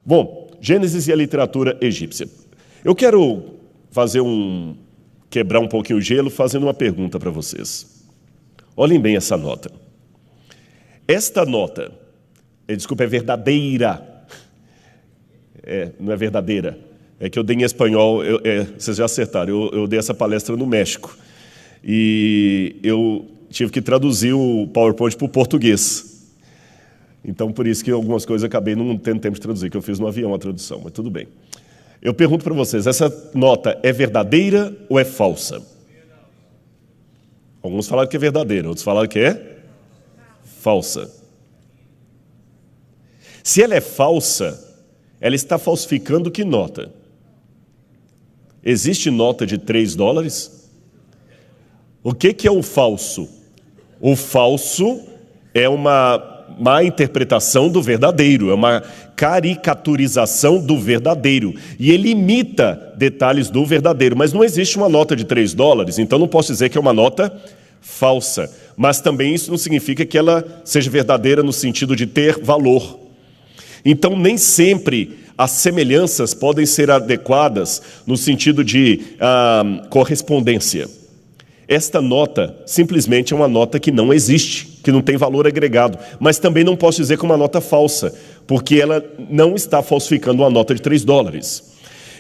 Bom, Gênesis e a literatura egípcia. Eu quero quebrar um pouquinho o gelo fazendo uma pergunta para vocês. Olhem bem essa nota. Esta nota, é verdadeira. Não é verdadeira. É que eu dei em espanhol, vocês já acertaram, eu dei essa palestra no México. E eu tive que traduzir o PowerPoint para o português. Então, por isso que algumas coisas eu acabei não tendo tempo de traduzir, que eu fiz no avião a tradução, mas tudo bem. Eu pergunto para vocês, essa nota é verdadeira ou é falsa? Alguns falaram que é verdadeira, outros falaram que é falsa. Se ela é falsa, ela está falsificando que nota? Existe nota de $3? O que é o falso? O falso é uma má interpretação do verdadeiro, é uma caricaturização do verdadeiro, e ele imita detalhes do verdadeiro, mas não existe uma nota de $3, então não posso dizer que é uma nota falsa, mas também isso não significa que ela seja verdadeira no sentido de ter valor. Então nem sempre as semelhanças podem ser adequadas no sentido de correspondência. Esta nota simplesmente é uma nota que não existe, que não tem valor agregado, mas também não posso dizer que é uma nota falsa, porque ela não está falsificando uma nota de $3.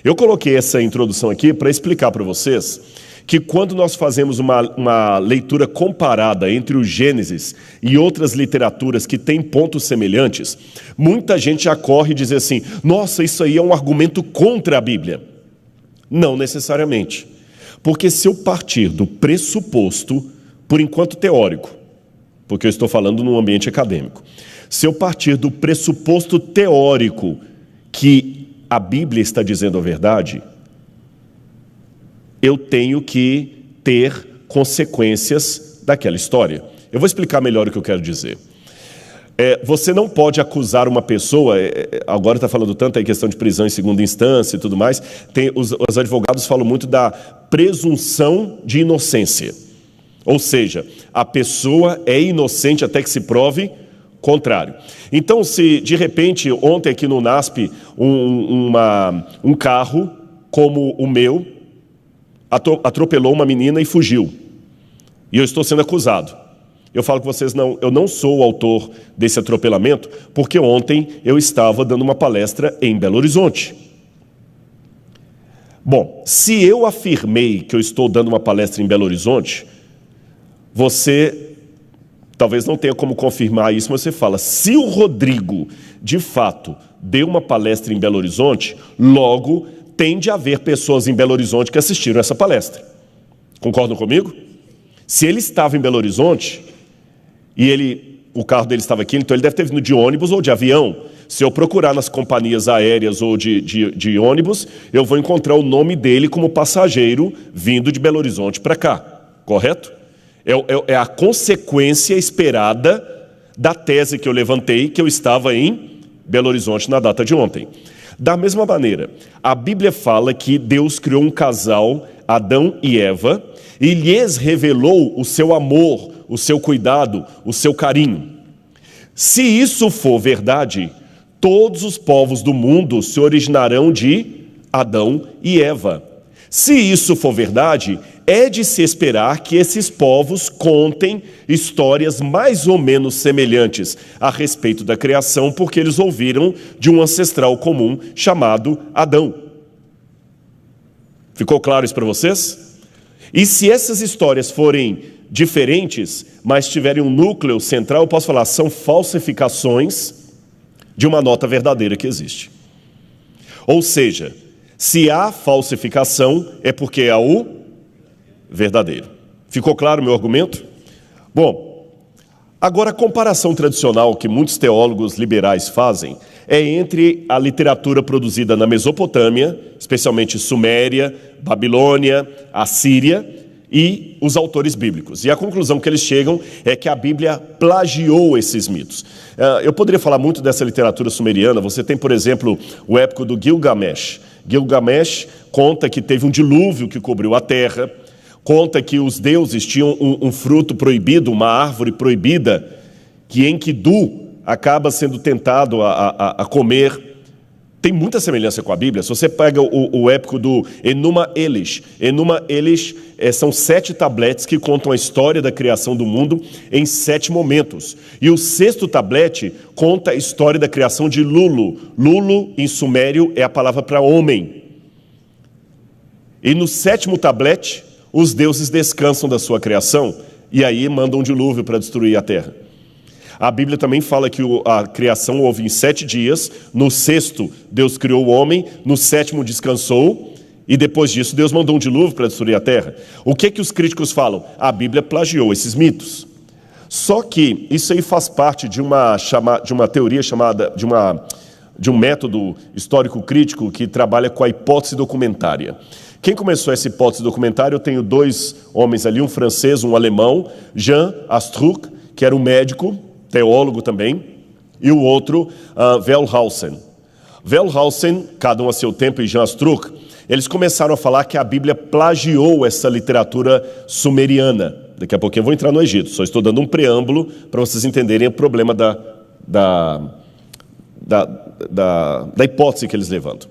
Eu coloquei essa introdução aqui para explicar para vocês que quando nós fazemos uma leitura comparada entre o Gênesis e outras literaturas que têm pontos semelhantes, muita gente já corre e diz assim, nossa, isso aí é um argumento contra a Bíblia. Não necessariamente. Porque se eu partir do pressuposto, por enquanto teórico, porque eu estou falando num ambiente acadêmico, se eu partir do pressuposto teórico que a Bíblia está dizendo a verdade, eu tenho que ter consequências daquela história. Eu vou explicar melhor o que eu quero dizer. Você não pode acusar uma pessoa, agora está falando tanto aí questão de prisão em segunda instância e tudo mais, os advogados falam muito da presunção de inocência. Ou seja, a pessoa é inocente até que se prove contrário. Então, se de repente, ontem aqui no NASP, um carro como o meu atropelou uma menina e fugiu, e eu estou sendo acusado. Eu falo com vocês, não, eu não sou o autor desse atropelamento, porque ontem eu estava dando uma palestra em Belo Horizonte. Bom, se eu afirmei que eu estou dando uma palestra em Belo Horizonte, você talvez não tenha como confirmar isso, mas você fala, se o Rodrigo, de fato, deu uma palestra em Belo Horizonte, logo tem de haver pessoas em Belo Horizonte que assistiram essa palestra. Concordam comigo? Se ele estava em Belo Horizonte e o carro dele estava aqui, então ele deve ter vindo de ônibus ou de avião. Se eu procurar nas companhias aéreas ou de ônibus, eu vou encontrar o nome dele como passageiro vindo de Belo Horizonte para cá. Correto? É a consequência esperada da tese que eu levantei, que eu estava em Belo Horizonte na data de ontem. Da mesma maneira, a Bíblia fala que Deus criou um casal, Adão e Eva, e lhes revelou o seu amor, o seu cuidado, o seu carinho. Se isso for verdade, todos os povos do mundo se originarão de Adão e Eva. Se isso for verdade, é de se esperar que esses povos contem histórias mais ou menos semelhantes a respeito da criação, porque eles ouviram de um ancestral comum chamado Adão. Ficou claro isso para vocês? E se essas histórias forem diferentes, mas tiverem um núcleo central, eu posso falar, são falsificações de uma nota verdadeira que existe. Ou seja, se há falsificação, é porque há o verdadeiro. Ficou claro o meu argumento? Bom, agora a comparação tradicional que muitos teólogos liberais fazem é entre a literatura produzida na Mesopotâmia, especialmente Suméria, Babilônia, Assíria, e os autores bíblicos. E a conclusão que eles chegam é que a Bíblia plagiou esses mitos. Eu poderia falar muito dessa literatura sumeriana. Você tem, por exemplo, o épico do Gilgamesh. Gilgamesh conta que teve um dilúvio que cobriu a terra, conta que os deuses tinham um fruto proibido, uma árvore proibida, que Enkidu acaba sendo tentado a comer, tem muita semelhança com a Bíblia. Se você pega o épico do Enuma Elish, são 7 tabletes que contam a história da criação do mundo em 7 momentos. E o 6º tablete conta a história da criação de Lulu. Lulu, em sumério, é a palavra para homem. E no 7º tablete, os deuses descansam da sua criação e aí mandam um dilúvio para destruir a terra. A Bíblia também fala que a criação houve em 7 dias, no 6º Deus criou o homem, no 7º descansou, e depois disso Deus mandou um dilúvio para destruir a terra. O que os críticos falam? A Bíblia plagiou esses mitos. Só que isso aí faz parte de uma teoria chamada, de um método histórico-crítico que trabalha com a hipótese documentária. Quem começou essa hipótese documentária? Eu tenho 2 homens ali, um francês, um alemão, Jean Astruc, que era um médico, teólogo também, e o outro, Wellhausen. Wellhausen, cada um a seu tempo, e Jean Astruc, eles começaram a falar que a Bíblia plagiou essa literatura sumeriana. Daqui a pouquinho eu vou entrar no Egito, só estou dando um preâmbulo para vocês entenderem o problema da hipótese que eles levantam.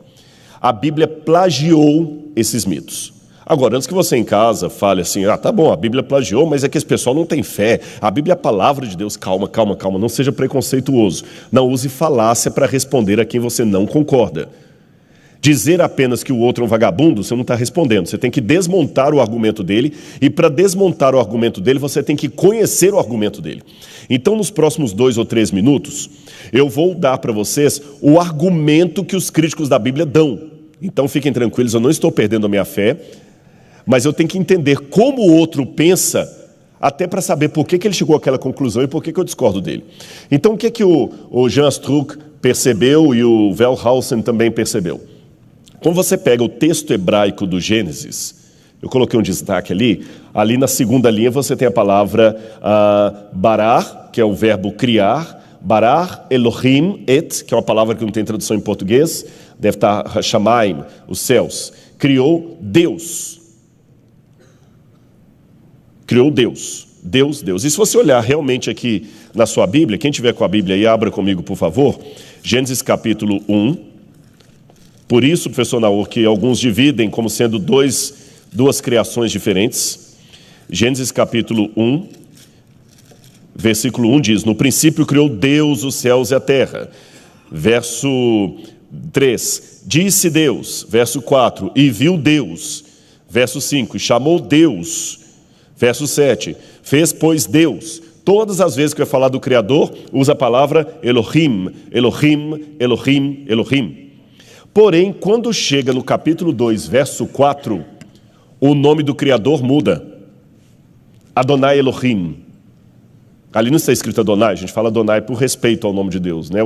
A Bíblia plagiou esses mitos. Agora, antes que você em casa fale assim, tá bom, a Bíblia plagiou, mas é que esse pessoal não tem fé. A Bíblia é a palavra de Deus. Calma, não seja preconceituoso. Não use falácia para responder a quem você não concorda. Dizer apenas que o outro é um vagabundo, você não está respondendo. Você tem que desmontar o argumento dele, e para desmontar o argumento dele, você tem que conhecer o argumento dele. Então, nos próximos 2 ou 3 minutos, eu vou dar para vocês o argumento que os críticos da Bíblia dão. Então, fiquem tranquilos, eu não estou perdendo a minha fé, mas eu tenho que entender como o outro pensa, até para saber por que ele chegou àquela conclusão e por que eu discordo dele. Então, o que o Jean Astruc percebeu e o Wellhausen também percebeu? Quando você pega o texto hebraico do Gênesis, eu coloquei um destaque ali na segunda linha você tem a palavra barar, que é o verbo criar, barar Elohim et, que é uma palavra que não tem tradução em português, deve estar Shamaim, os céus, criou Deus. Criou Deus. E se você olhar realmente aqui na sua Bíblia, quem tiver com a Bíblia aí, abra comigo, por favor, Gênesis capítulo 1. Por isso, professor Naor, que alguns dividem como sendo duas criações diferentes. Gênesis capítulo 1, versículo 1 diz, no princípio criou Deus os céus e a terra. Verso 3, disse Deus. Verso 4, e viu Deus. Verso 5, chamou Deus. Verso 7, fez, pois, Deus. Todas as vezes que vai falar do Criador, usa a palavra Elohim, Elohim, Elohim, Elohim. Porém, quando chega no capítulo 2, verso 4, o nome do Criador muda. Adonai Elohim. Ali não está escrito Adonai, a gente fala Adonai por respeito ao nome de Deus, né?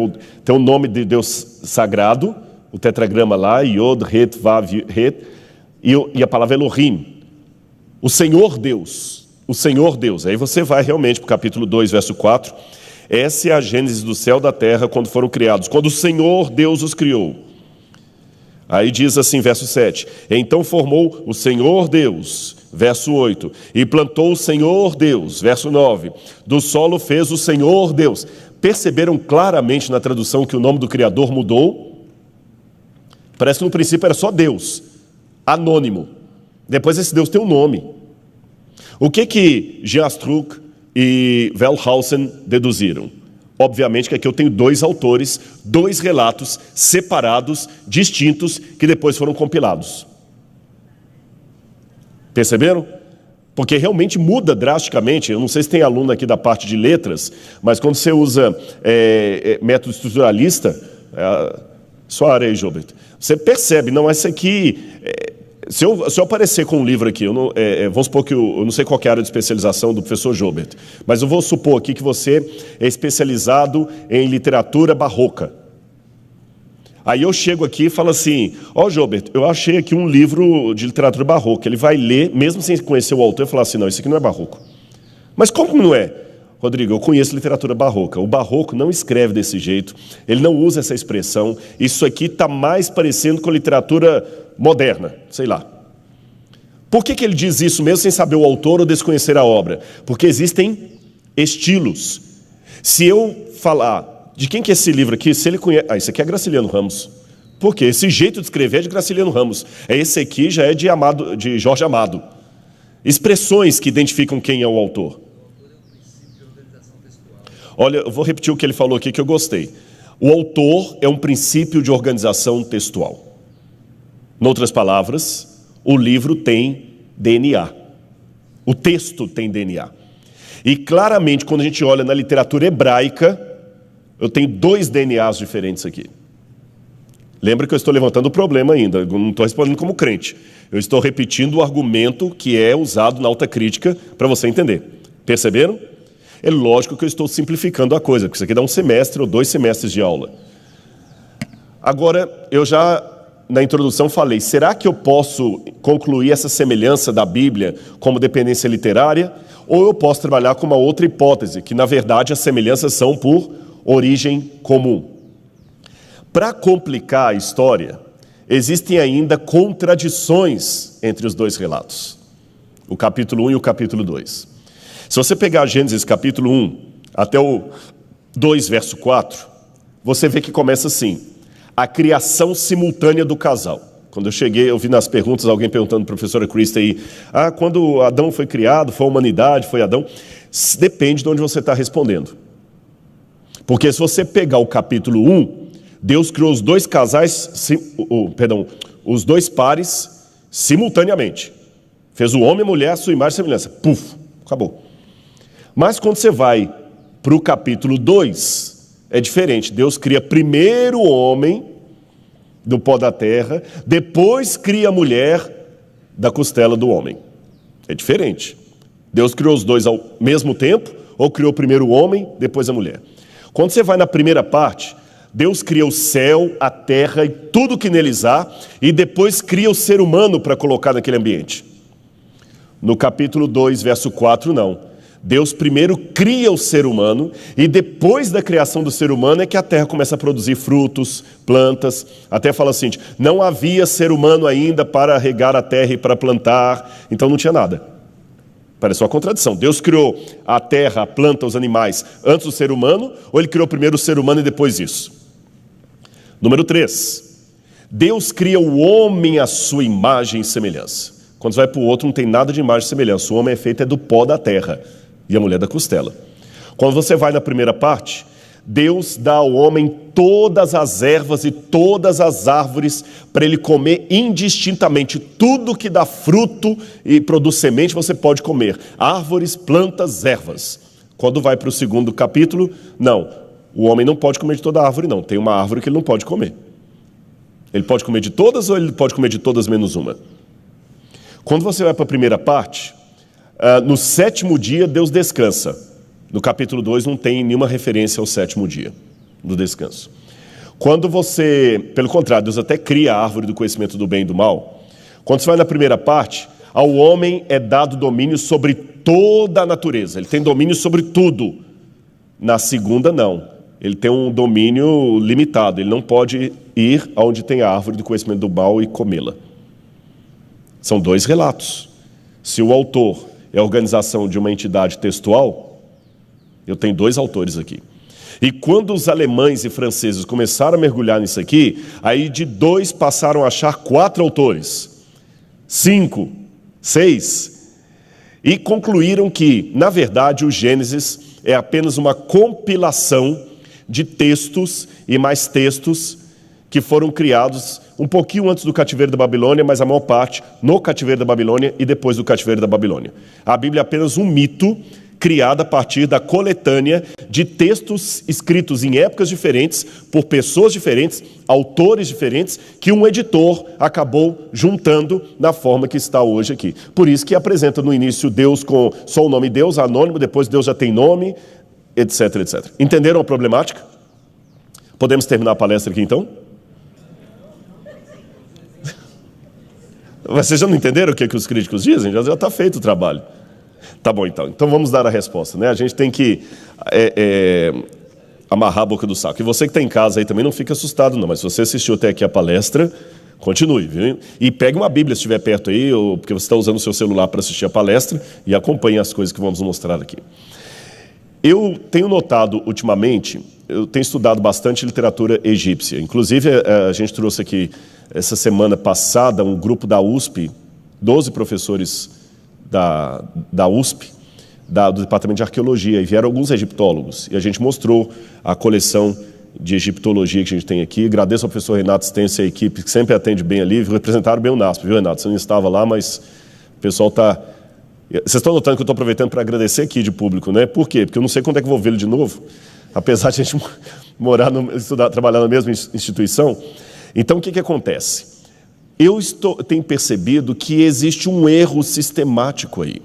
Tem o nome de Deus sagrado, o tetragrama lá, Yod, Het, Vav, Het, e a palavra Elohim. O Senhor Deus. Aí você vai realmente para o capítulo 2, verso 4. Essa é a gênese do céu e da terra quando foram criados, quando o Senhor Deus os criou. Aí diz assim, verso 7, então formou o Senhor Deus, verso 8, e plantou o Senhor Deus, verso 9, do solo fez o Senhor Deus. Perceberam claramente na tradução que o nome do Criador mudou? Parece que no princípio era só Deus, anônimo. Depois esse Deus tem um nome. O que Jean Astruc e Wellhausen deduziram? Obviamente que aqui eu tenho 2 autores, 2 relatos separados, distintos, que depois foram compilados. Perceberam? Porque realmente muda drasticamente. Eu não sei se tem aluno aqui da parte de letras, mas quando você usa método estruturalista, sua área aí, Gilberto, você percebe, não, essa aqui... Se eu aparecer com um livro aqui, vamos supor que eu não sei qual é a área de especialização do professor Gilbert, mas eu vou supor aqui que você é especializado em literatura barroca. Aí eu chego aqui e falo assim, Gilbert, eu achei aqui um livro de literatura barroca. Ele vai ler, mesmo sem conhecer o autor, e falar assim, não, isso aqui não é barroco. Mas como não é? Rodrigo, eu conheço literatura barroca. O barroco não escreve desse jeito, ele não usa essa expressão. Isso aqui está mais parecendo com literatura moderna, sei lá. Por que ele diz isso mesmo sem saber o autor ou desconhecer a obra? Porque existem estilos. Se eu falar, de quem que é esse livro aqui? Se ele conhece... isso aqui é Graciliano Ramos. Porque esse jeito de escrever é de Graciliano Ramos. Esse aqui já é de Jorge Amado. Expressões que identificam quem é o autor. Olha, eu vou repetir o que ele falou aqui que eu gostei. O autor é um princípio de organização textual. Em outras palavras, o livro tem DNA. O texto tem DNA. E claramente, quando a gente olha na literatura hebraica, eu tenho 2 DNAs diferentes aqui. Lembra que eu estou levantando o problema ainda, eu não estou respondendo como crente. Eu estou repetindo o argumento que é usado na alta crítica para você entender. Perceberam? É lógico que eu estou simplificando a coisa, porque isso aqui dá 1 semestre ou 2 semestres de aula. Agora, eu já na introdução falei, será que eu posso concluir essa semelhança da Bíblia como dependência literária? Ou eu posso trabalhar com uma outra hipótese, que na verdade as semelhanças são por origem comum. Para complicar a história, existem ainda contradições entre os 2 relatos, o capítulo 1 e o capítulo 2. Se você pegar Gênesis capítulo 1 até o 2, verso 4, você vê que começa assim, a criação simultânea do casal. Quando eu cheguei, eu vi nas perguntas alguém perguntando, professora Krista, aí, quando Adão foi criado, foi a humanidade, foi Adão? Depende de onde você está respondendo. Porque se você pegar o capítulo 1, Deus criou os 2 casais, os 2 pares simultaneamente. Fez o homem e a mulher, a sua imagem e semelhança. Puf, acabou. Mas quando você vai para o capítulo 2, é diferente. Deus cria primeiro o homem do pó da terra, depois cria a mulher da costela do homem. É diferente. Deus criou os 2 ao mesmo tempo, ou criou primeiro o homem, depois a mulher. Quando você vai na primeira parte, Deus cria o céu, a terra e tudo que neles há, e depois cria o ser humano para colocar naquele ambiente. No capítulo 2, verso 4, não. Deus primeiro cria o ser humano, e depois da criação do ser humano é que a terra começa a produzir frutos, plantas. Até fala assim, não havia ser humano ainda para regar a terra e para plantar, então não tinha nada. Parece uma contradição. Deus criou a terra, a planta, os animais antes do ser humano, ou ele criou primeiro o ser humano e depois isso? Número 3. Deus cria o homem à sua imagem e semelhança. Quando você vai para o outro, não tem nada de imagem e semelhança. O homem é feito do pó da terra e a mulher da costela. Quando você vai na primeira parte, Deus dá ao homem todas as ervas e todas as árvores para ele comer indistintamente. Tudo que dá fruto e produz semente você pode comer. Árvores, plantas, ervas. Quando vai para o segundo capítulo, não. O homem não pode comer de toda a árvore, não. Tem uma árvore que ele não pode comer. Ele pode comer de todas ou ele pode comer de todas menos uma? Quando você vai para a primeira parte, no 7º dia Deus descansa. No capítulo 2 não tem nenhuma referência ao 7º dia do descanso. Quando você, pelo contrário, Deus até cria a árvore do conhecimento do bem e do mal. Quando você vai na primeira parte, ao homem é dado domínio sobre toda a natureza. Ele tem domínio sobre tudo. Na segunda, não. Ele tem um domínio limitado. Ele não pode ir aonde tem a árvore do conhecimento do mal e comê-la. São 2 relatos. Se o autor é a organização de uma entidade textual, eu tenho 2 autores aqui. E quando os alemães e franceses começaram a mergulhar nisso aqui, aí de 2 passaram a achar 4 autores, 5, 6, e concluíram que, na verdade, o Gênesis é apenas uma compilação de textos e mais textos que foram criados um pouquinho antes do cativeiro da Babilônia, mas a maior parte no cativeiro da Babilônia e depois do cativeiro da Babilônia. A Bíblia é apenas um mito criado a partir da coletânea de textos escritos em épocas diferentes, por pessoas diferentes, autores diferentes, que um editor acabou juntando na forma que está hoje aqui. Por isso que apresenta no início Deus com só o nome Deus, anônimo, depois Deus já tem nome, etc, etc. Entenderam a problemática? Podemos terminar a palestra aqui então? Vocês já não entenderam o que os críticos dizem? Já está feito o trabalho. Tá bom, então. Então vamos dar a resposta, né? A gente tem que amarrar a boca do saco. E você que está em casa aí também não fica assustado, não. Mas se você assistiu até aqui a palestra, continue, viu? E pegue uma Bíblia se estiver perto aí, ou porque você está usando o seu celular para assistir a palestra, e acompanhe as coisas que vamos mostrar aqui. Eu tenho notado ultimamente, eu tenho estudado bastante literatura egípcia. Inclusive, a gente trouxe aqui, essa semana passada, um grupo da USP, 12 professores da USP, do Departamento de Arqueologia, e vieram alguns egiptólogos. E a gente mostrou a coleção de egiptologia que a gente tem aqui. Agradeço ao professor Renato Stence e a equipe, que sempre atende bem ali. Representaram bem o NASP, viu, Renato? Você não estava lá, mas o pessoal está... Vocês estão notando que eu estou aproveitando para agradecer aqui de público, né? Por quê? Porque eu não sei quando é que vou vê-lo de novo, apesar de a gente trabalhar na mesma instituição. Então, o que acontece? Eu tenho percebido que existe um erro sistemático aí.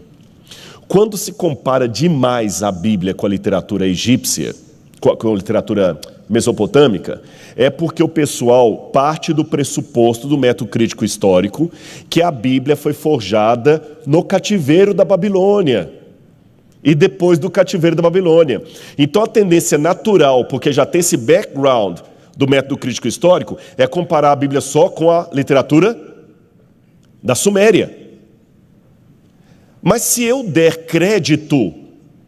Quando se compara demais a Bíblia com a literatura egípcia, com a literatura mesopotâmica, é porque o pessoal parte do pressuposto do método crítico histórico que a Bíblia foi forjada no cativeiro da Babilônia e depois do cativeiro da Babilônia. Então a tendência natural, porque já tem esse background do método crítico histórico, é comparar a Bíblia só com a literatura da Suméria. Mas se eu der crédito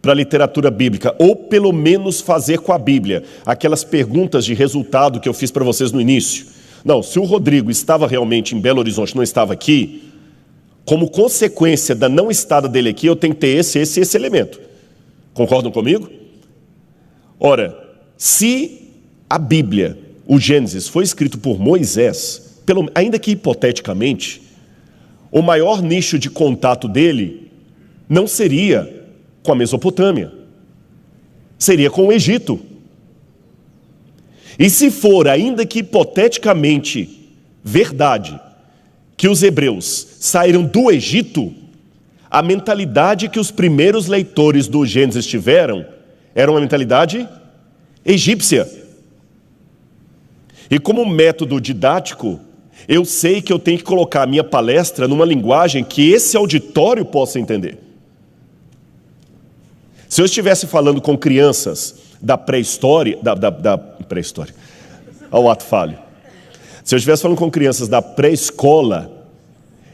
para a literatura bíblica, ou pelo menos fazer com a Bíblia aquelas perguntas de resultado que eu fiz para vocês no início. Não, se o Rodrigo estava realmente em Belo Horizonte, não estava aqui, como consequência da não estada dele aqui, eu tenho que ter esse elemento. Concordam comigo? Ora, se a Bíblia, o Gênesis, foi escrito por Moisés, ainda que hipoteticamente, o maior nicho de contato dele não seria com a Mesopotâmia, seria com o Egito. E se for, ainda que hipoteticamente, verdade, que os hebreus saíram do Egito, a mentalidade que os primeiros leitores do Gênesis tiveram era uma mentalidade egípcia. E como método didático, eu sei que eu tenho que colocar a minha palestra numa linguagem que esse auditório possa entender. Se eu estivesse falando com crianças da pré-história, da pré-história, ao ato falho. Se eu estivesse falando com crianças da pré-escola,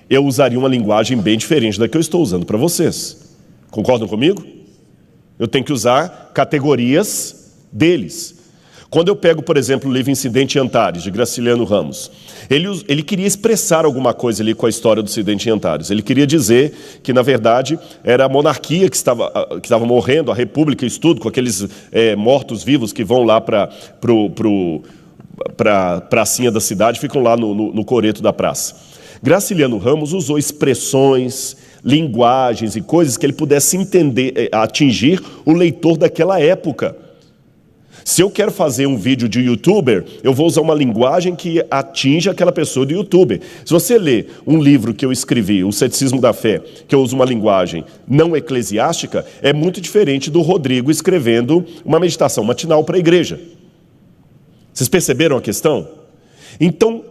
eu usaria uma linguagem bem diferente da que eu estou usando para vocês. Concordam comigo? Eu tenho que usar categorias deles. Quando eu pego, por exemplo, o livro Incidente em Antares, de Graciliano Ramos, ele queria expressar alguma coisa ali com a história do Incidente em Antares. Ele queria dizer que, na verdade, era a monarquia que estava morrendo, a república, isso tudo, com aqueles mortos-vivos que vão lá para a pracinha da cidade, ficam lá no coreto da praça. Graciliano Ramos usou expressões, linguagens e coisas que ele pudesse entender, atingir o leitor daquela época. Se eu quero fazer um vídeo de youtuber, eu vou usar uma linguagem que atinja aquela pessoa do youtuber. Se você lê um livro que eu escrevi, O Ceticismo da Fé, que eu uso uma linguagem não eclesiástica, é muito diferente do Rodrigo escrevendo uma meditação matinal para a igreja. Vocês perceberam a questão? Então,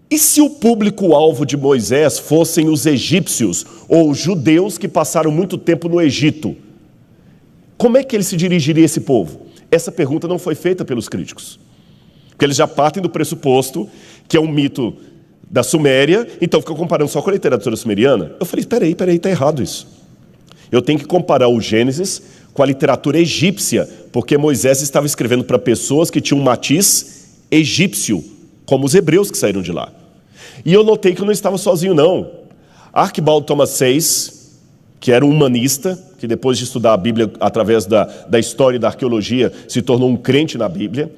e se o público-alvo de Moisés fossem os egípcios ou os judeus que passaram muito tempo no Egito? Como é que ele se dirigiria a esse povo? Essa pergunta não foi feita pelos críticos, porque eles já partem do pressuposto que é um mito da Suméria, então ficam comparando só com a literatura sumeriana. Eu falei, peraí, está errado isso. Eu tenho que comparar o Gênesis com a literatura egípcia, porque Moisés estava escrevendo para pessoas que tinham um matiz egípcio, como os hebreus que saíram de lá. E eu notei que eu não estava sozinho, não. Archibald Thomas Sayce, que era um humanista, que depois de estudar a Bíblia através da história e da arqueologia, se tornou um crente na Bíblia,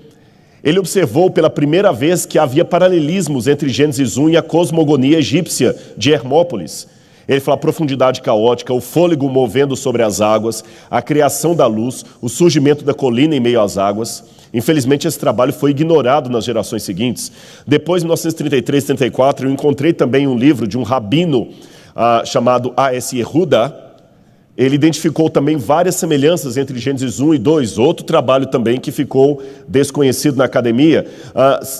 ele observou pela primeira vez que havia paralelismos entre Gênesis 1 e a cosmogonia egípcia de Hermópolis. Ele fala a profundidade caótica, o fôlego movendo sobre as águas, a criação da luz, o surgimento da colina em meio às águas. Infelizmente, esse trabalho foi ignorado nas gerações seguintes. Depois, em 1933, 34, eu encontrei também um livro de um rabino chamado A.S. Yehuda. Ele identificou também várias semelhanças entre Gênesis 1 e 2, outro trabalho também que ficou desconhecido na academia.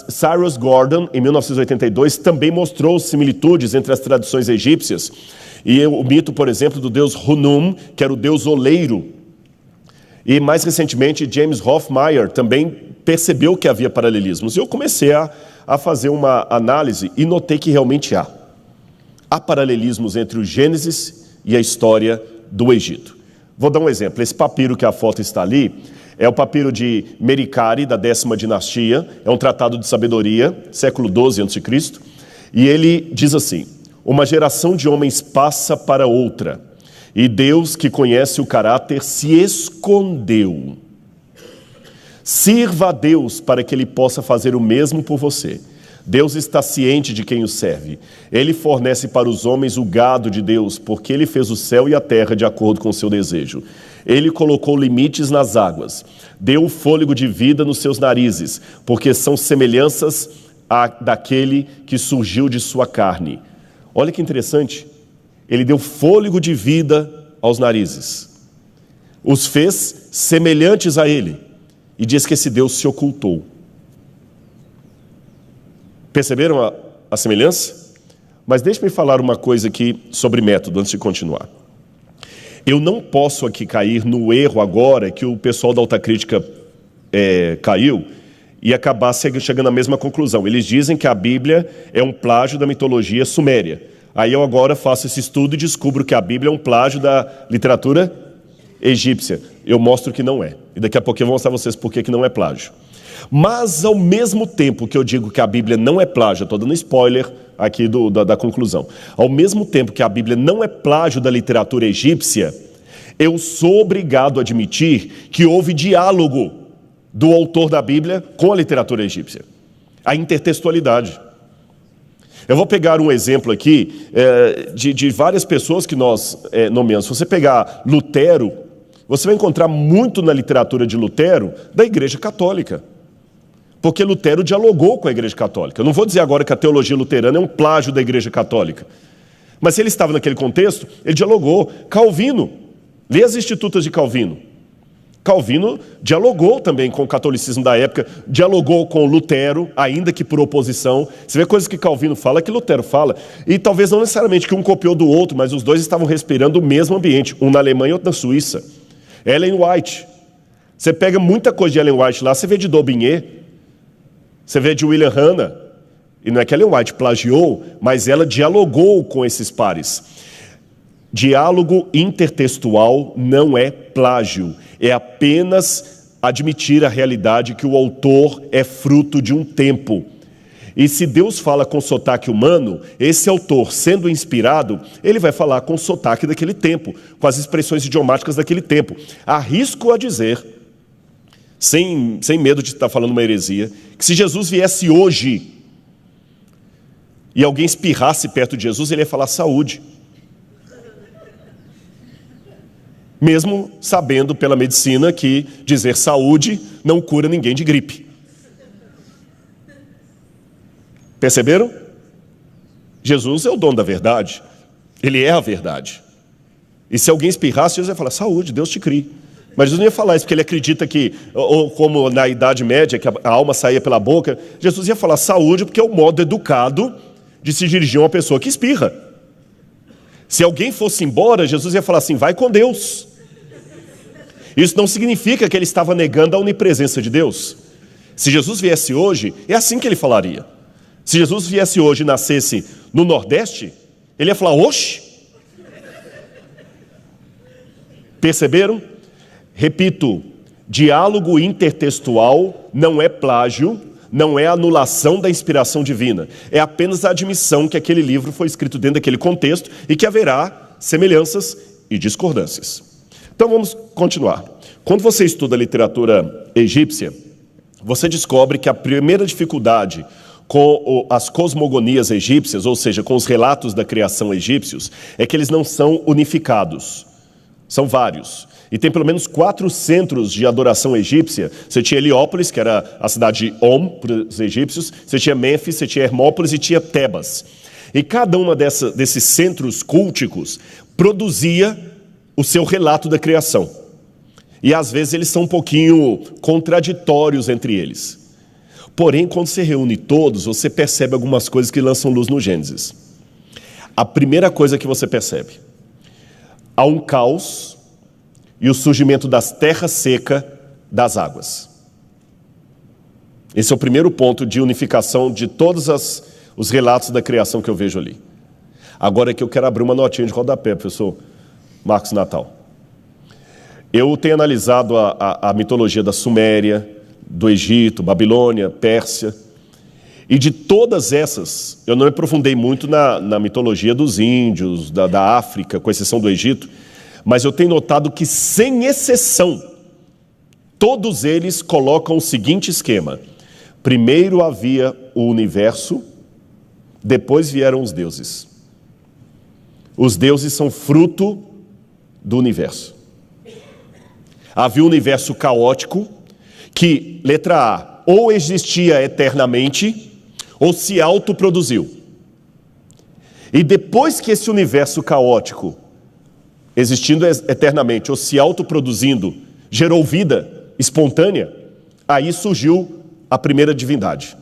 Cyrus Gordon, em 1982, também mostrou similitudes entre as tradições egípcias. E o mito, por exemplo, do deus Hunum, que era o deus oleiro. E mais recentemente, James Hoffmeyer também percebeu que havia paralelismos. E eu comecei a fazer uma análise e notei que realmente há paralelismos entre o Gênesis e a história do Egito. Vou dar um exemplo. Esse papiro que a foto está ali é o papiro de Merikari, da 10ª dinastia. É um tratado de sabedoria, século XII a.C. E ele diz assim: uma geração de homens passa para outra, e Deus, que conhece o caráter, se escondeu. Sirva a Deus para que Ele possa fazer o mesmo por você. Deus está ciente de quem o serve. Ele fornece para os homens o gado de Deus, porque Ele fez o céu e a terra de acordo com o seu desejo. Ele colocou limites nas águas, deu fôlego de vida nos seus narizes, porque são semelhanças daquele que surgiu de sua carne. Olha que interessante. Ele deu fôlego de vida aos narizes, os fez semelhantes a Ele, e diz que esse Deus se ocultou. Perceberam a semelhança? Mas deixe-me falar uma coisa aqui sobre método, antes de continuar. Eu não posso aqui cair no erro agora que o pessoal da Autocrítica caiu e acabar chegando à mesma conclusão. Eles dizem que a Bíblia é um plágio da mitologia suméria. Aí eu agora faço esse estudo e descubro que a Bíblia é um plágio da literatura egípcia. Eu mostro que não é. E daqui a pouco eu vou mostrar a vocês por que não é plágio. Mas, ao mesmo tempo que eu digo que a Bíblia não é plágio, estou dando spoiler aqui da conclusão. Ao mesmo tempo que a Bíblia não é plágio da literatura egípcia, eu sou obrigado a admitir que houve diálogo do autor da Bíblia com a literatura egípcia. A intertextualidade. Eu vou pegar um exemplo aqui de várias pessoas que nós nomeamos. Se você pegar Lutero, você vai encontrar muito na literatura de Lutero da Igreja Católica. Porque Lutero dialogou com a Igreja Católica. Eu não vou dizer agora que a teologia luterana é um plágio da Igreja Católica. Mas se ele estava naquele contexto, ele dialogou. Calvino, lê as Institutas de Calvino. Calvino dialogou também com o catolicismo da época, dialogou com Lutero, ainda que por oposição. Você vê coisas que Calvino fala, que Lutero fala. E talvez não necessariamente que um copiou do outro, mas os dois estavam respirando o mesmo ambiente, um na Alemanha e outro na Suíça. Ellen White. Você pega muita coisa de Ellen White lá, você vê de Daubigné, você vê de William Hanna, e não é que Ellen White plagiou, mas ela dialogou com esses pares. Diálogo intertextual não é plágio, é apenas admitir a realidade que o autor é fruto de um tempo. E se Deus fala com sotaque humano, esse autor, sendo inspirado, ele vai falar com o sotaque daquele tempo, com as expressões idiomáticas daquele tempo. Arrisco a dizer, sem medo de estar falando uma heresia, que se Jesus viesse hoje e alguém espirrasse perto de Jesus, ele ia falar saúde. Mesmo sabendo pela medicina que dizer saúde não cura ninguém de gripe. Perceberam? Jesus é o dono da verdade. Ele é a verdade. E se alguém espirrasse, Jesus ia falar saúde, Deus te crie. Mas Jesus não ia falar isso porque ele acredita que, ou como na Idade Média, que a alma saía pela boca. Jesus ia falar saúde porque é o modo educado de se dirigir a uma pessoa que espirra. Se alguém fosse embora, Jesus ia falar assim, vai com Deus. Isso não significa que ele estava negando a onipresença de Deus. Se Jesus viesse hoje, é assim que ele falaria. Se Jesus viesse hoje e nascesse no Nordeste, ele ia falar, oxe. Perceberam? Repito, diálogo intertextual não é plágio, não é anulação da inspiração divina. É apenas a admissão que aquele livro foi escrito dentro daquele contexto e que haverá semelhanças e discordâncias. Então vamos continuar. Quando você estuda a literatura egípcia, você descobre que a primeira dificuldade com as cosmogonias egípcias, ou seja, com os relatos da criação egípcios, é que eles não são unificados. São vários. E tem pelo menos 4 centros de adoração egípcia. Você tinha Heliópolis, que era a cidade de Om, para os egípcios. Você tinha Mênfis, você tinha Hermópolis e tinha Tebas. E cada uma desses centros culticos produzia o seu relato da criação. E às vezes eles são um pouquinho contraditórios entre eles. Porém, quando você reúne todos, você percebe algumas coisas que lançam luz no Gênesis. A primeira coisa que você percebe: há um caos e o surgimento das terras secas das águas. Esse é o primeiro ponto de unificação de todos os relatos da criação que eu vejo ali. Agora é que eu quero abrir uma notinha de rodapé, professor Marcos Natal. Eu tenho analisado a mitologia da Suméria, do Egito, Babilônia, Pérsia, e de todas essas, eu não me aprofundei muito na mitologia dos índios, da África, com exceção do Egito, mas eu tenho notado que, sem exceção, todos eles colocam o seguinte esquema: primeiro havia o universo, depois vieram os deuses. Os deuses são fruto do universo. Havia um universo caótico que, letra A, ou existia eternamente, ou se autoproduziu. E depois que esse universo caótico, existindo eternamente, ou se autoproduzindo, gerou vida espontânea, aí surgiu a primeira divindade.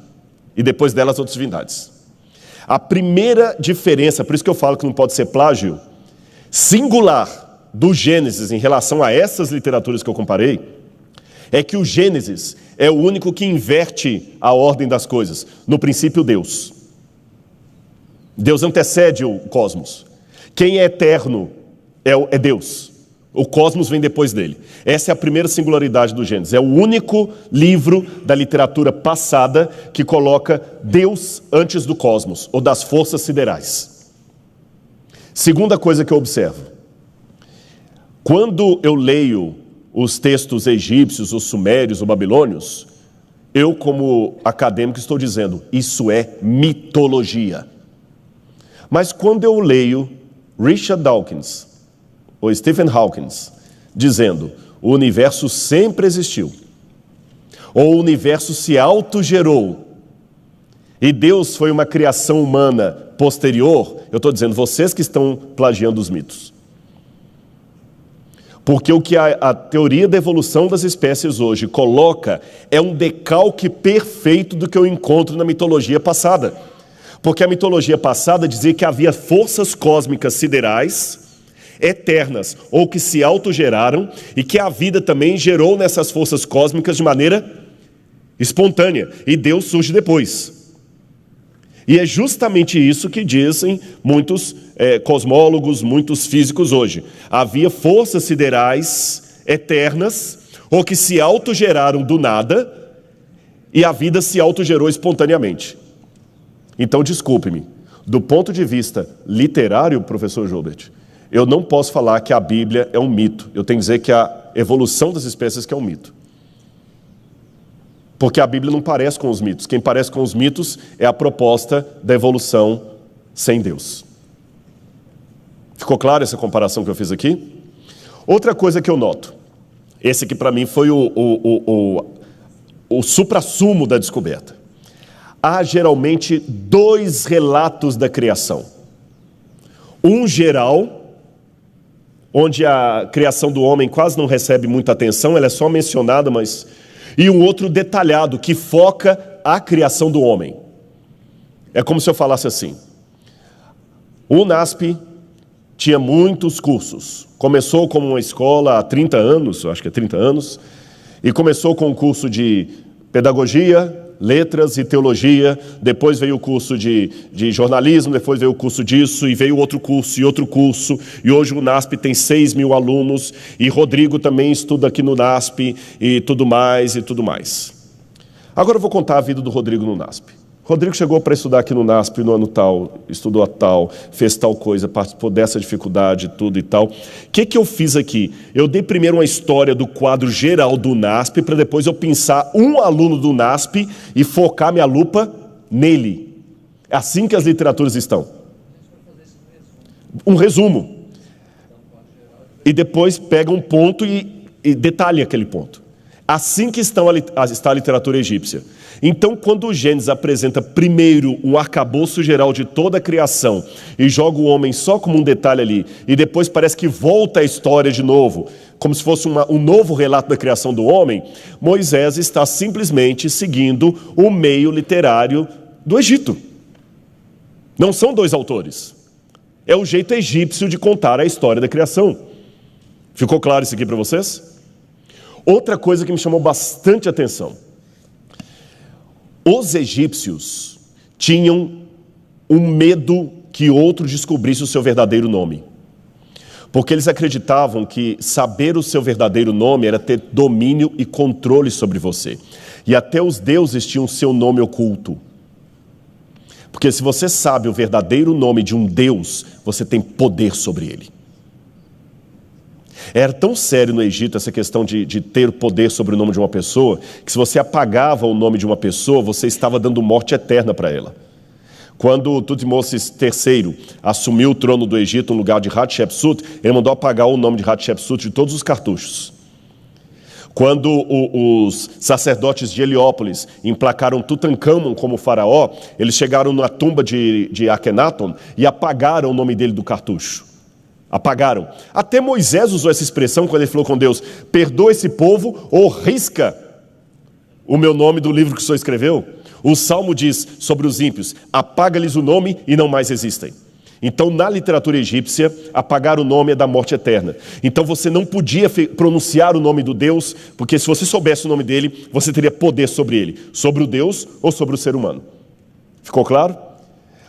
E depois dela as outras divindades. A primeira diferença, por isso que eu falo que não pode ser plágio, singular do Gênesis em relação a essas literaturas que eu comparei, é que o Gênesis é o único que inverte a ordem das coisas. No princípio, Deus. Deus antecede o cosmos. Quem é eterno é Deus. O cosmos vem depois dele. Essa é a primeira singularidade do Gênesis. É o único livro da literatura passada que coloca Deus antes do cosmos, ou das forças siderais. Segunda coisa que eu observo. Quando eu leio os textos egípcios, os sumérios, os babilônios, eu, como acadêmico, estou dizendo, isso é mitologia. Mas quando eu leio Richard Dawkins, ou Stephen Hawking, dizendo, o universo sempre existiu, ou o universo se autogerou, e Deus foi uma criação humana posterior, eu estou dizendo, vocês que estão plagiando os mitos. Porque o que a teoria da evolução das espécies hoje coloca é um decalque perfeito do que eu encontro na mitologia passada. Porque a mitologia passada dizia que havia forças cósmicas siderais, eternas, ou que se autogeraram, e que a vida também gerou nessas forças cósmicas de maneira espontânea. E Deus surge depois. E é justamente isso que dizem muitos cosmólogos, muitos físicos hoje. Havia forças siderais eternas, ou que se autogeraram do nada, e a vida se autogerou espontaneamente. Então, desculpe-me, do ponto de vista literário, professor Joubert, eu não posso falar que a Bíblia é um mito. Eu tenho que dizer que a evolução das espécies que é um mito. Porque a Bíblia não parece com os mitos. Quem parece com os mitos é a proposta da evolução sem Deus. Ficou clara essa comparação que eu fiz aqui? Outra coisa que eu noto, esse aqui para mim foi o suprassumo da descoberta. Há geralmente dois relatos da criação. Um geral, onde a criação do homem quase não recebe muita atenção, ela é só mencionada, mas... E um outro detalhado, que foca a criação do homem. É como se eu falasse assim, o NASP tinha muitos cursos. Começou como uma escola há 30 anos, eu acho que é 30 anos, e começou com um curso de pedagogia, letras e teologia, depois veio o curso de jornalismo, depois veio o curso disso, e veio outro curso, e hoje o NASP tem 6 mil alunos, e Rodrigo também estuda aqui no NASP, e tudo mais. Agora eu vou contar a vida do Rodrigo no NASP. Rodrigo chegou para estudar aqui no NASP no ano tal, estudou a tal, fez tal coisa, participou dessa dificuldade, tudo e tal. O que eu fiz aqui? Eu dei primeiro uma história do quadro geral do NASP, para depois eu pensar um aluno do NASP e focar minha lupa nele. É assim que as literaturas estão. Um resumo. E depois pega um ponto e detalha aquele ponto. Assim que está a literatura egípcia. Então, quando o Gênesis apresenta primeiro um arcabouço geral de toda a criação e joga o homem só como um detalhe ali, e depois parece que volta a história de novo, como se fosse um novo relato da criação do homem, Moisés está simplesmente seguindo o meio literário do Egito. Não são dois autores. É o jeito egípcio de contar a história da criação. Ficou claro isso aqui para vocês? Outra coisa que me chamou bastante atenção. Os egípcios tinham um medo que outro descobrisse o seu verdadeiro nome. Porque eles acreditavam que saber o seu verdadeiro nome era ter domínio e controle sobre você. E até os deuses tinham seu nome oculto. Porque se você sabe o verdadeiro nome de um Deus, você tem poder sobre ele. Era tão sério no Egito essa questão de ter poder sobre o nome de uma pessoa, que se você apagava o nome de uma pessoa, você estava dando morte eterna para ela. Quando Tutmoses III assumiu o trono do Egito no lugar de Hatshepsut, ele mandou apagar o nome de Hatshepsut de todos os cartuchos. Quando os sacerdotes de Heliópolis emplacaram Tutancâmon como faraó, eles chegaram na tumba de Akhenaton e apagaram o nome dele do cartucho. Apagaram. Até Moisés usou essa expressão quando ele falou com Deus: perdoa esse povo ou risca o meu nome do livro que o Senhor escreveu. O Salmo diz sobre os ímpios: apaga-lhes o nome e não mais existem. Então, na literatura egípcia, apagar o nome é da morte eterna. Então, você não podia pronunciar o nome do Deus, porque se você soubesse o nome dele, você teria poder sobre ele, sobre o Deus ou sobre o ser humano. Ficou claro?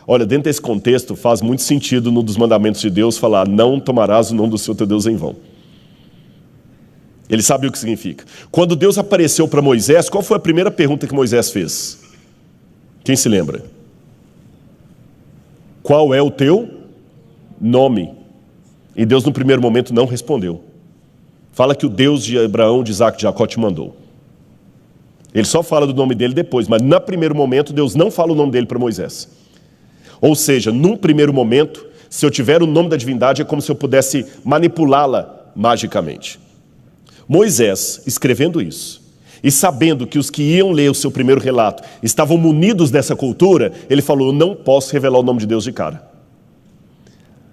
Olha, dentro desse contexto, faz muito sentido no dos mandamentos de Deus falar: não tomarás o nome do Senhor teu Deus em vão. Ele sabia o que significa. Quando Deus apareceu para Moisés, qual foi a primeira pergunta que Moisés fez? Quem se lembra? Qual é o teu nome? E Deus no primeiro momento não respondeu. Fala que o Deus de Abraão, de Isaac e de Jacó te mandou. Ele só fala do nome dele depois, mas no primeiro momento Deus não fala o nome dele para Moisés. Ou seja, num primeiro momento, se eu tiver o nome da divindade, é como se eu pudesse manipulá-la magicamente. Moisés, escrevendo isso, e sabendo que os que iam ler o seu primeiro relato estavam munidos dessa cultura, ele falou: eu não posso revelar o nome de Deus de cara.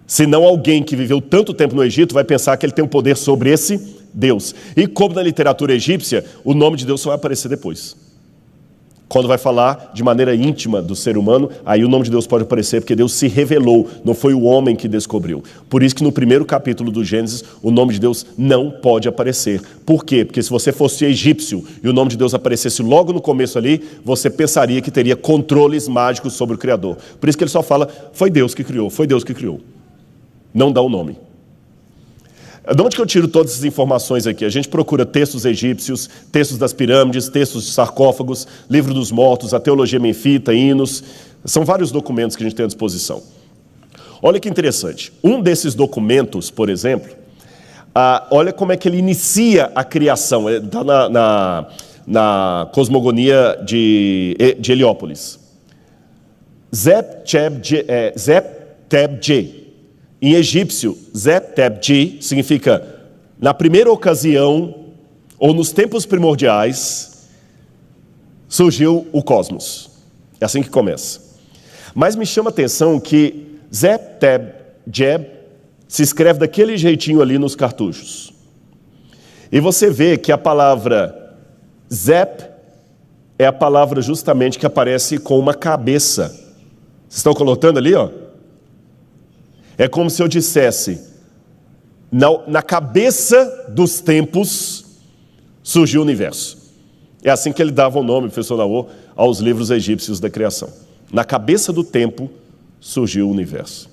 Senão alguém que viveu tanto tempo no Egito vai pensar que ele tem um poder sobre esse Deus. E como na literatura egípcia, o nome de Deus só vai aparecer depois. Quando vai falar de maneira íntima do ser humano, aí o nome de Deus pode aparecer, porque Deus se revelou, não foi o homem que descobriu. Por isso que no primeiro capítulo do Gênesis, o nome de Deus não pode aparecer. Por quê? Porque se você fosse egípcio e o nome de Deus aparecesse logo no começo ali, você pensaria que teria controles mágicos sobre o Criador. Por isso que ele só fala: foi Deus que criou, foi Deus que criou. Não dá o nome. De onde que eu tiro todas essas informações aqui? A gente procura textos egípcios, textos das pirâmides, textos de sarcófagos, livro dos mortos, a teologia menfita, hinos. São vários documentos que a gente tem à disposição. Olha que interessante. Um desses documentos, por exemplo, olha como é que ele inicia a criação. Está na cosmogonia de Heliópolis. Zep-Teb-Je. Em egípcio, Zep-Teb-Je significa na primeira ocasião, ou nos tempos primordiais, surgiu o cosmos. É assim que começa. Mas me chama a atenção que Zep-Teb-Je se escreve daquele jeitinho ali nos cartuchos. E você vê que a palavra Zep é a palavra justamente que aparece com uma cabeça. Vocês estão colocando ali, ó? É como se eu dissesse: na cabeça dos tempos surgiu o universo. É assim que ele dava o nome, professor Naô, aos livros egípcios da criação. Na cabeça do tempo surgiu o universo.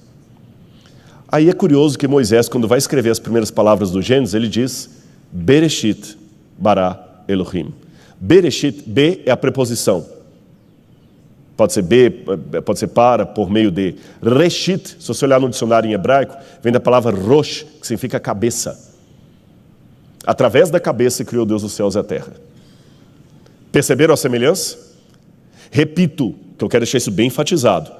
Aí é curioso que Moisés, quando vai escrever as primeiras palavras do Gênesis, ele diz: Bereshit bara Elohim. Bereshit, B é a preposição. Pode ser B, pode ser para, por meio de. Reshit, se você olhar no dicionário em hebraico, vem da palavra rosh, que significa cabeça. Através da cabeça criou Deus os céus e a terra. Perceberam a semelhança? Repito, que eu quero deixar isso bem enfatizado.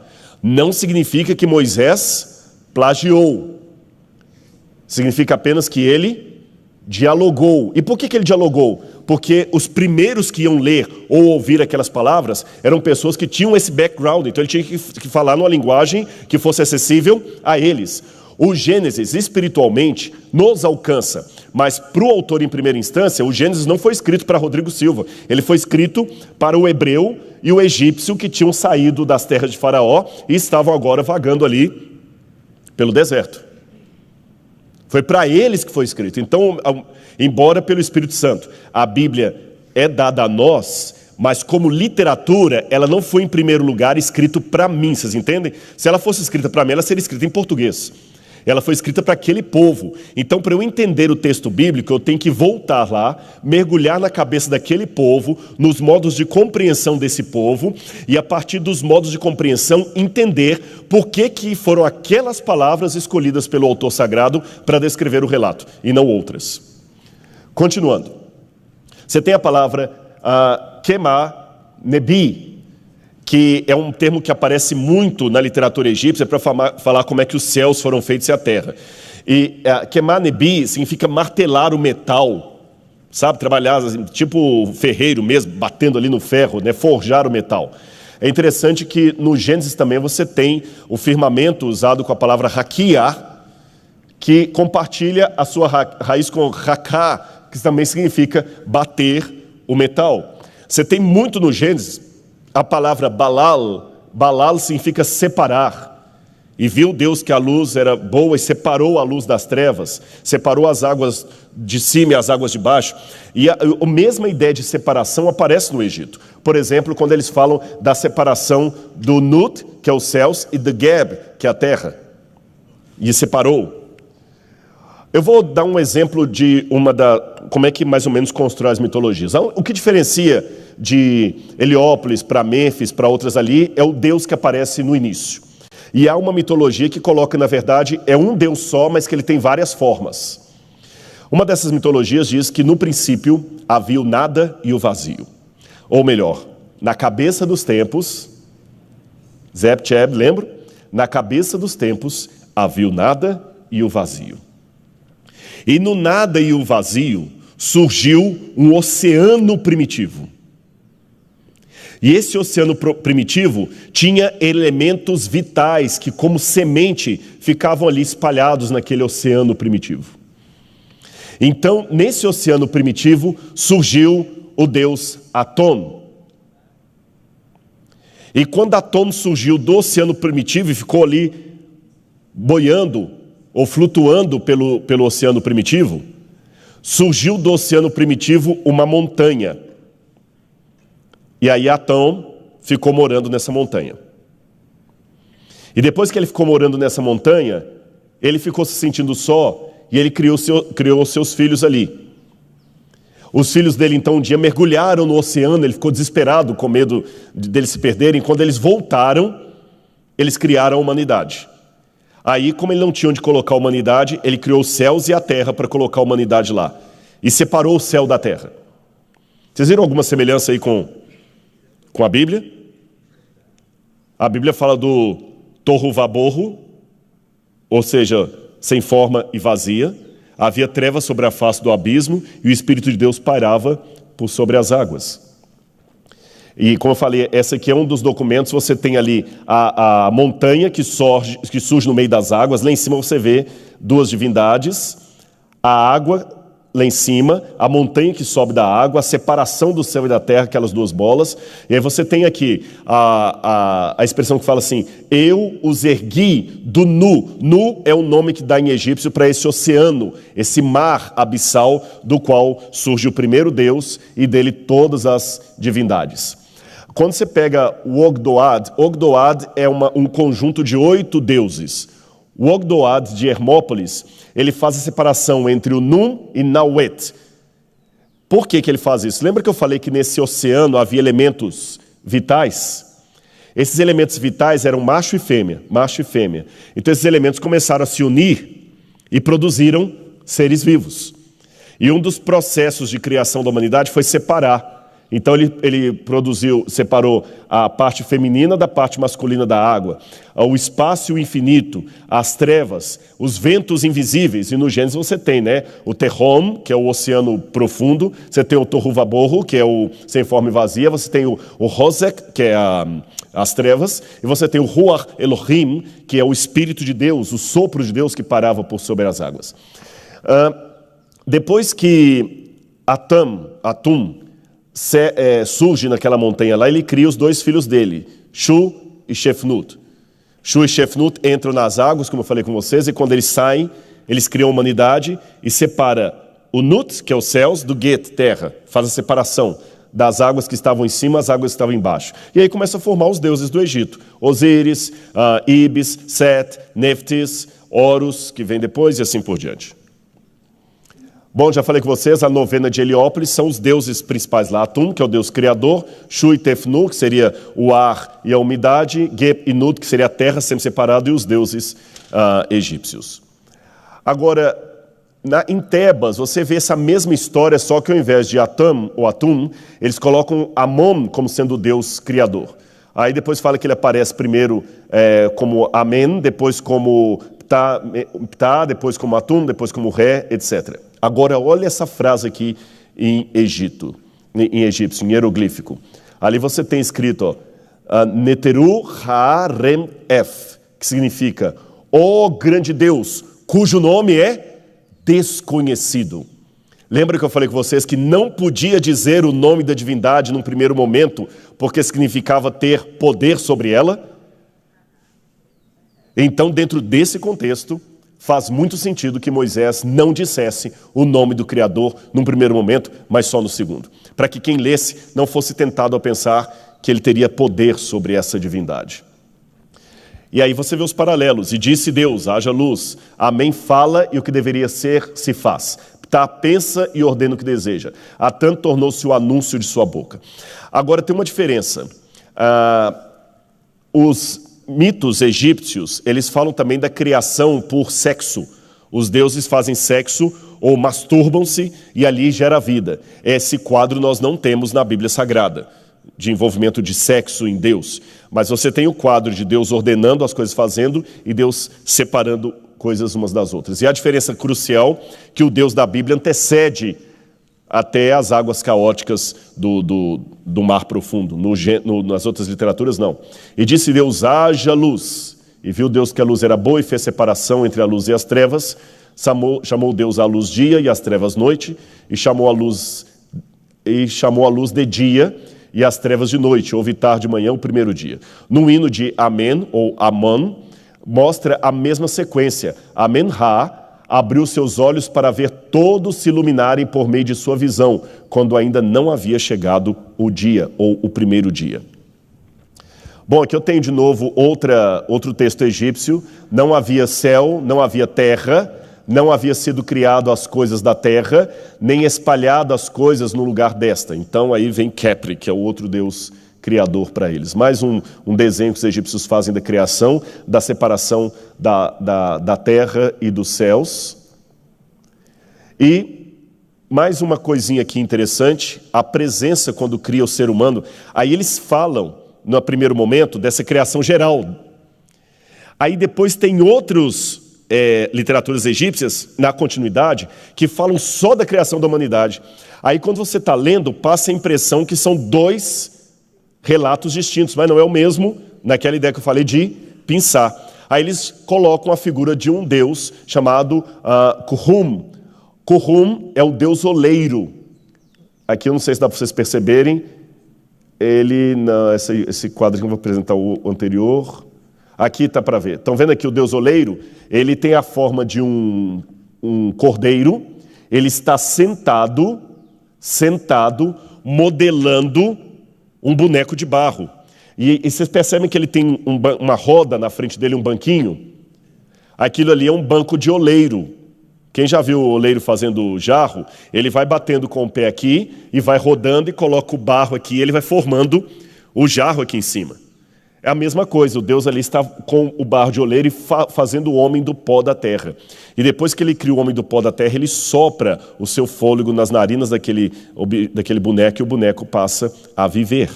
Não significa que Moisés plagiou. Significa apenas que ele dialogou. E por que ele dialogou? Porque os primeiros que iam ler ou ouvir aquelas palavras eram pessoas que tinham esse background. Então ele tinha que falar numa linguagem que fosse acessível a eles. O Gênesis, espiritualmente, nos alcança. Mas para o autor, em primeira instância, o Gênesis não foi escrito para Rodrigo Silva. Ele foi escrito para o hebreu e o egípcio que tinham saído das terras de Faraó e estavam agora vagando ali pelo deserto. Foi para eles que foi escrito. Então, embora pelo Espírito Santo a Bíblia é dada a nós, mas como literatura, ela não foi em primeiro lugar escrito para mim, vocês entendem? Se ela fosse escrita para mim, ela seria escrita em português. Ela foi escrita para aquele povo. Então, para eu entender o texto bíblico, eu tenho que voltar lá, mergulhar na cabeça daquele povo, nos modos de compreensão desse povo, e a partir dos modos de compreensão, entender por que foram aquelas palavras escolhidas pelo autor sagrado para descrever o relato, e não outras. Continuando. Você tem a palavra Kema Nebi, que é um termo que aparece muito na literatura egípcia para falar como é que os céus foram feitos e a terra. E Kema Nebi significa martelar o metal, sabe? Trabalhar assim, tipo ferreiro mesmo, batendo ali no ferro, né? Forjar o metal. É interessante que no Gênesis também você tem o firmamento usado com a palavra Rakia, que compartilha a sua raiz com Raká, que também significa bater o metal. Você tem muito no Gênesis a palavra Balal. Balal significa separar. E viu Deus que a luz era boa e separou a luz das trevas, separou as águas de cima e as águas de baixo. E a mesma ideia de separação aparece no Egito. Por exemplo, quando eles falam da separação do Nut, que é os céus, e do Geb, que é a terra. E separou. Eu vou dar um exemplo de como é que mais ou menos constrói as mitologias. O que diferencia de Heliópolis para Mênfis, para outras ali, é o Deus que aparece no início. E há uma mitologia que coloca, na verdade, é um Deus só, mas que ele tem várias formas. Uma dessas mitologias diz que no princípio havia o nada e o vazio. Ou melhor, na cabeça dos tempos, Zeb-Cheb, lembra? Na cabeça dos tempos havia o nada e o vazio. E no nada e o vazio surgiu um oceano primitivo. E esse oceano primitivo tinha elementos vitais que, como semente, ficavam ali espalhados naquele oceano primitivo. Então, nesse oceano primitivo, surgiu o deus Atom. E quando Atom surgiu do oceano primitivo e ficou ali boiando ou flutuando pelo oceano primitivo, surgiu do oceano primitivo uma montanha. E aí Atom ficou morando nessa montanha. E depois que ele ficou morando nessa montanha, ele ficou se sentindo só e ele criou seus filhos ali. Os filhos dele então um dia mergulharam no oceano, ele ficou desesperado com medo deles se perderem. Quando eles voltaram, eles criaram a humanidade. Aí, como ele não tinha onde colocar a humanidade, ele criou os céus e a terra para colocar a humanidade lá. E separou o céu da terra. Vocês viram alguma semelhança aí com a Bíblia? A Bíblia fala do Tohu Vabohu, ou seja, sem forma e vazia. Havia trevas sobre a face do abismo e o Espírito de Deus pairava por sobre as águas. E como eu falei, esse aqui é um dos documentos. Você tem ali a montanha que surge no meio das águas. Lá em cima você vê duas divindades, a água lá em cima, a montanha que sobe da água, a separação do céu e da terra, aquelas duas bolas. E aí você tem aqui a expressão que fala assim: eu os ergui do Nu. Nu é o nome que dá em egípcio para esse oceano, esse mar abissal do qual surge o primeiro Deus e dele todas as divindades. Quando você pega o Ogdoad é um conjunto de 8 deuses. O Ogdoad de Hermópolis, ele faz a separação entre o Nun e Nauet. Por que ele faz isso? Lembra que eu falei que nesse oceano havia elementos vitais? Esses elementos vitais eram macho e fêmea. Então esses elementos começaram a se unir e produziram seres vivos. E um dos processos de criação da humanidade foi separar. Então ele separou a parte feminina da parte masculina da água, o espaço e o infinito, as trevas, os ventos invisíveis. E no Gênesis você tem, né, o Tehom, que é o oceano profundo, você tem o Tohu Vabohu, que é o sem forma e vazia, você tem o Hosek, que é as trevas, e você tem o Ruach Elohim, que é o Espírito de Deus, o sopro de Deus que parava por sobre as águas. Depois que Atum surge naquela montanha lá, ele cria os 2 filhos dele, Shu e Shefnut. Shu e Shefnut entram nas águas, como eu falei com vocês, e quando eles saem, eles criam a humanidade e separa o Nut, que é os céus, do Get, terra. Faz a separação das águas que estavam em cima, as águas que estavam embaixo. E aí começa a formar os deuses do Egito. Osíris, Ibis, Set, Neftis, Horus, que vem depois, e assim por diante. Bom, já falei com vocês, a novena de Heliópolis são os deuses principais lá. Atum, que é o deus criador, Shu e Tefnu, que seria o ar e a umidade, Geb e Nud, que seria a terra sempre separado, e os deuses egípcios. Agora, em Tebas, você vê essa mesma história, só que ao invés de Atum ou Atum, eles colocam Amon como sendo o deus criador. Aí depois fala que ele aparece primeiro como Amen, depois como Ptah, depois como Atum, depois como Ré, etc. Agora, olha essa frase aqui em egípcio, em hieroglífico. Ali você tem escrito, Neteru Ha-Rem F, que significa, ó grande Deus, cujo nome é desconhecido. Lembra que eu falei com vocês que não podia dizer o nome da divindade num primeiro momento, porque significava ter poder sobre ela? Então, dentro desse contexto, faz muito sentido que Moisés não dissesse o nome do Criador num primeiro momento, mas só no segundo. Para que quem lesse não fosse tentado a pensar que ele teria poder sobre essa divindade. E aí você vê os paralelos. E disse Deus, haja luz. Amém fala e o que deveria ser se faz. Ptah pensa e ordena o que deseja. Atã tornou-se o anúncio de sua boca. Agora tem uma diferença. Os mitos egípcios, eles falam também da criação por sexo. Os deuses fazem sexo ou masturbam-se e ali gera vida. Esse quadro nós não temos na Bíblia Sagrada, de envolvimento de sexo em Deus. Mas você tem o quadro de Deus ordenando as coisas, fazendo, e Deus separando coisas umas das outras. E a diferença crucial que o Deus da Bíblia antecede até as águas caóticas do mar profundo. Nas outras literaturas, não. E disse Deus, haja luz. E viu Deus que a luz era boa e fez separação entre a luz e as trevas. Chamou Deus a luz dia e as trevas noite. E chamou a luz de dia e as trevas de noite. Houve tarde de manhã o primeiro dia. No hino de Amém, ou Amon, mostra a mesma sequência. Amen-ha abriu seus olhos para ver todos se iluminarem por meio de sua visão, quando ainda não havia chegado o dia, ou o primeiro dia. Bom, aqui eu tenho de novo outro texto egípcio. Não havia céu, não havia terra, não havia sido criado as coisas da terra, nem espalhado as coisas no lugar desta. Então aí vem Khepri, que é o outro deus criador para eles. Mais um desenho que os egípcios fazem da criação, da separação da terra e dos céus. E mais uma coisinha aqui interessante, a presença quando cria o ser humano. Aí eles falam, no primeiro momento, dessa criação geral. Aí depois tem outros literaturas egípcias, na continuidade, que falam só da criação da humanidade. Aí quando você está lendo, passa a impressão que são dois relatos distintos, mas não é o mesmo, naquela ideia que eu falei de pensar. Aí eles colocam a figura de um deus chamado Kuhum. Kuhum é o deus oleiro. Aqui eu não sei se dá para vocês perceberem, esse quadro que eu vou apresentar o anterior, aqui está para ver. Estão vendo aqui o deus oleiro? Ele tem a forma de um cordeiro, ele está sentado, modelando um boneco de barro. E vocês percebem que ele tem uma roda na frente dele, um banquinho? Aquilo ali é um banco de oleiro. Quem já viu o oleiro fazendo jarro, ele vai batendo com o pé aqui e vai rodando e coloca o barro aqui, ele vai formando o jarro aqui em cima. É a mesma coisa, o Deus ali está com o barro de oleiro e fazendo o homem do pó da terra. E depois que ele cria o homem do pó da terra, ele sopra o seu fôlego nas narinas daquele boneco e o boneco passa a viver.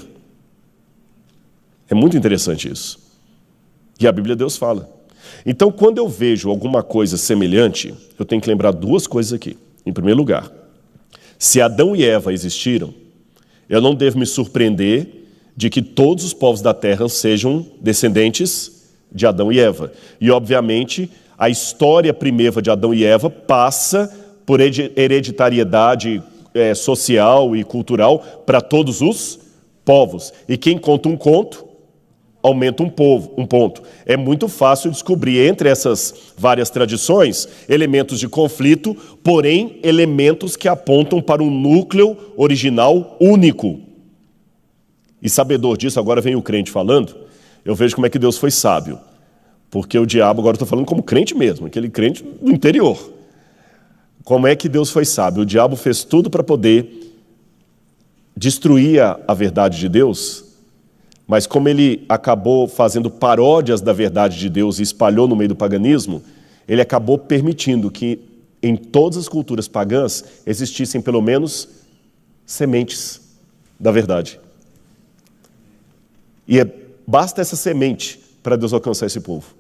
É muito interessante isso. E a Bíblia Deus fala. Então, quando eu vejo alguma coisa semelhante, eu tenho que lembrar duas coisas aqui. Em primeiro lugar, se Adão e Eva existiram, eu não devo me surpreender de que todos os povos da terra sejam descendentes de Adão e Eva. E, obviamente, a história primeva de Adão e Eva passa por hereditariedade social e cultural para todos os povos. E quem conta um conto, aumenta um ponto. É muito fácil descobrir entre essas várias tradições elementos de conflito, porém elementos que apontam para um núcleo original único. E sabedor disso, agora vem o crente falando, eu vejo como é que Deus foi sábio. Porque o diabo, agora eu estou falando como crente mesmo, aquele crente do interior. Como é que Deus foi sábio? O diabo fez tudo para poder destruir a verdade de Deus, mas como ele acabou fazendo paródias da verdade de Deus e espalhou no meio do paganismo, ele acabou permitindo que em todas as culturas pagãs existissem pelo menos sementes da verdade. E basta essa semente para Deus alcançar esse povo.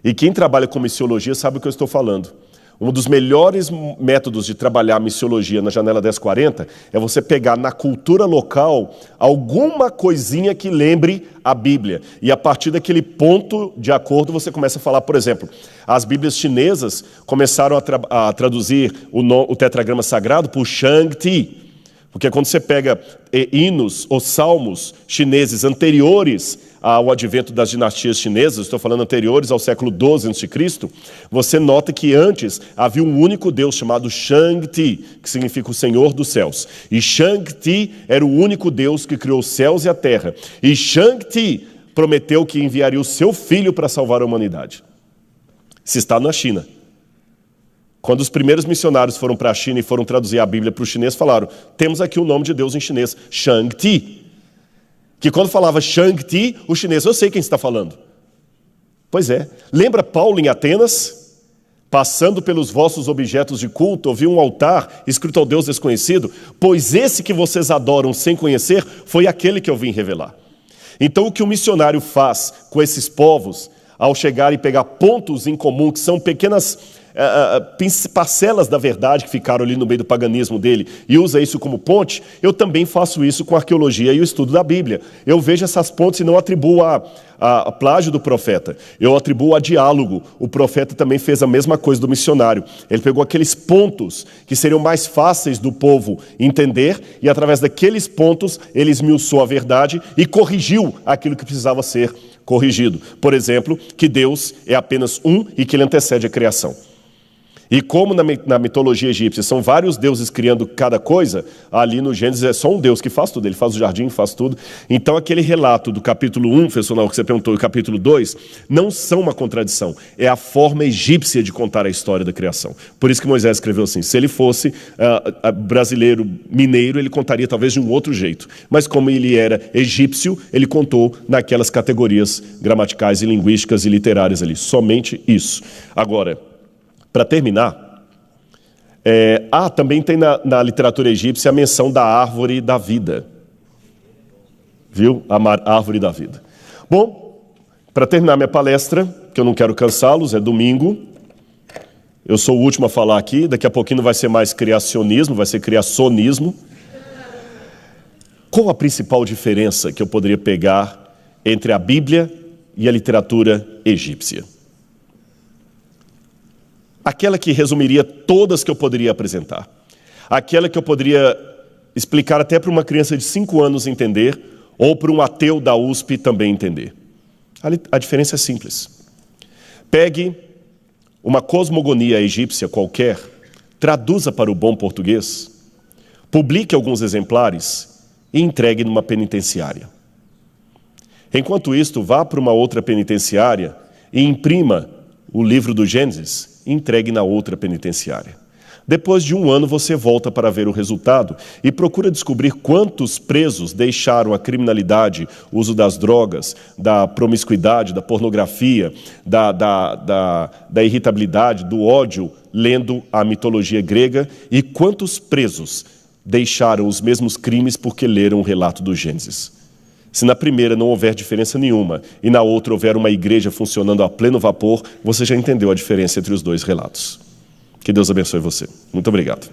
E quem trabalha com missiologia sabe o que eu estou falando. Um dos melhores métodos de trabalhar a missiologia na janela 1040 é você pegar na cultura local alguma coisinha que lembre a Bíblia. E a partir daquele ponto de acordo você começa a falar, por exemplo, as Bíblias chinesas começaram a traduzir o tetragrama sagrado por Shang-Ti. Porque quando você pega hinos ou salmos chineses anteriores ao advento das dinastias chinesas, estou falando anteriores ao século XII a.C., você nota que antes havia um único Deus chamado Shang-Ti, que significa o Senhor dos Céus. E Shang-Ti era o único Deus que criou os céus e a terra. E Shang-Ti prometeu que enviaria o seu filho para salvar a humanidade. Se está na China. Quando os primeiros missionários foram para a China e foram traduzir a Bíblia para o chinês, falaram, temos aqui o nome de Deus em chinês, Shang-Ti. Que quando falava Shang-Ti, o chinês, eu sei quem está falando. Pois é. Lembra Paulo em Atenas? Passando pelos vossos objetos de culto, ouviu um altar escrito ao Deus desconhecido? Pois esse que vocês adoram sem conhecer, foi aquele que eu vim revelar. Então o que o missionário faz com esses povos, ao chegar e pegar pontos em comum, que são pequenas parcelas da verdade que ficaram ali no meio do paganismo dele, e usa isso como ponte, eu também faço isso com a arqueologia e o estudo da Bíblia. Eu vejo essas pontes e não atribuo a plágio do profeta, eu atribuo a diálogo. O profeta também fez a mesma coisa do missionário. Ele pegou aqueles pontos que seriam mais fáceis do povo entender, e através daqueles pontos ele esmiuçou a verdade e corrigiu aquilo que precisava ser corrigido. Por exemplo, que Deus é apenas um e que ele antecede a criação. E como na mitologia egípcia são vários deuses criando cada coisa, ali no Gênesis é só um Deus que faz tudo, ele faz o jardim, faz tudo. Então aquele relato do capítulo 1, professor, que você perguntou, e o capítulo 2, não são uma contradição, é a forma egípcia de contar a história da criação. Por isso que Moisés escreveu assim, se ele fosse brasileiro, mineiro, ele contaria talvez de um outro jeito. Mas como ele era egípcio, ele contou naquelas categorias gramaticais e linguísticas e literárias ali, somente isso. Agora, para terminar, também tem na literatura egípcia a menção da árvore da vida. Viu? A árvore da vida. Bom, para terminar minha palestra, que eu não quero cansá-los, é domingo. Eu sou o último a falar aqui, daqui a pouquinho não vai ser mais criacionismo, vai ser criacionismo. Qual a principal diferença que eu poderia pegar entre a Bíblia e a literatura egípcia? Aquela que resumiria todas que eu poderia apresentar. Aquela que eu poderia explicar até para uma criança de 5 anos entender, ou para um ateu da USP também entender. A diferença é simples. Pegue uma cosmogonia egípcia qualquer, traduza para o bom português, publique alguns exemplares e entregue numa penitenciária. Enquanto isto, vá para uma outra penitenciária e imprima o livro do Gênesis, entregue na outra penitenciária. Depois de 1 ano, você volta para ver o resultado e procura descobrir quantos presos deixaram a criminalidade, o uso das drogas, da promiscuidade, da pornografia, da irritabilidade, do ódio, lendo a mitologia grega, e quantos presos deixaram os mesmos crimes porque leram o relato do Gênesis. Se na primeira não houver diferença nenhuma e na outra houver uma igreja funcionando a pleno vapor, você já entendeu a diferença entre os dois relatos. Que Deus abençoe você. Muito obrigado.